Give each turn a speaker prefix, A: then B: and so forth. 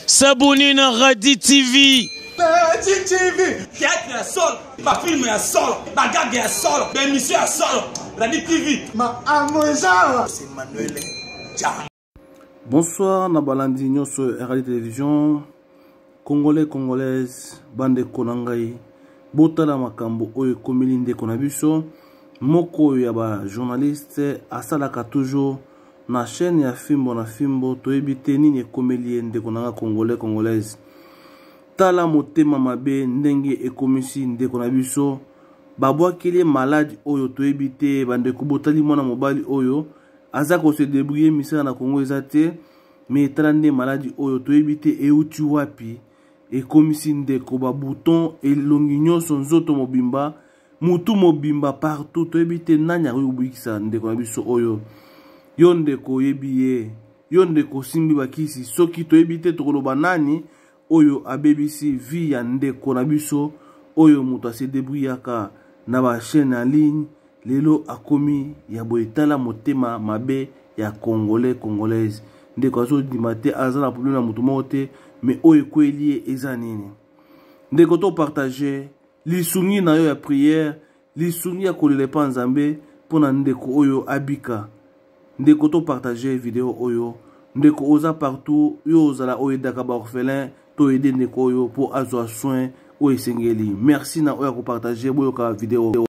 A: S'abonner à Radi TV.
B: Radi TV. Théâtre ya solo, ma film ya solo, ma gag ya solo, ma émission ya solo. Radi TV. Ma amoja. C'est Manuel Dja.
C: Bonsoir, Nabalandi Nyoso Radi Télévision. Congolais, Congolaises, bande konangai. Botala makambo oyo komilinde konabiso. Moko ya ba journaliste asalaka toujours na chaîne ya Fimbo na Fimbo toyebite nini ekomelie ndeko nanga Congolais Congolaise. Tala motema mabe ndenge ekomisi ndeko na biso babwakeli maladi oyo toyebite bandeko botali mwana mobali oyo aza ko se débrouiller misala na Congo ezate mais tala nde maladi oyo toyebite euti wapi ekomisi ndeko ba bouton elongi nyonso nzoto mobimba mutu mobimba partout toyebite nanya uyubikisa ndeko na biso oyo yo ndeko yebiye yo ndeko simbi bakisi soki toyebite tokoloba nani oyo abebisi vi ya ndeko na biso oyo mutu ase débrouillaka na ba chaîne en ligne lelo akomi ya boetala motema mabe ya Congolais Congolaise ndeko azo dimate aza na problème na mutu mote mais oyo kweli eza nini ndeko to partager lisungi na yo ya prière lisungi ya kolela pa nzambe pona ndeko oyo abika ndeko to partager vidéo oyo ndeko oza partout yo ozala oyo daka ba orphelin to aider ndeko oyo pour azwa soin o esengeli merci na oyo ko partager boyo ka vidéo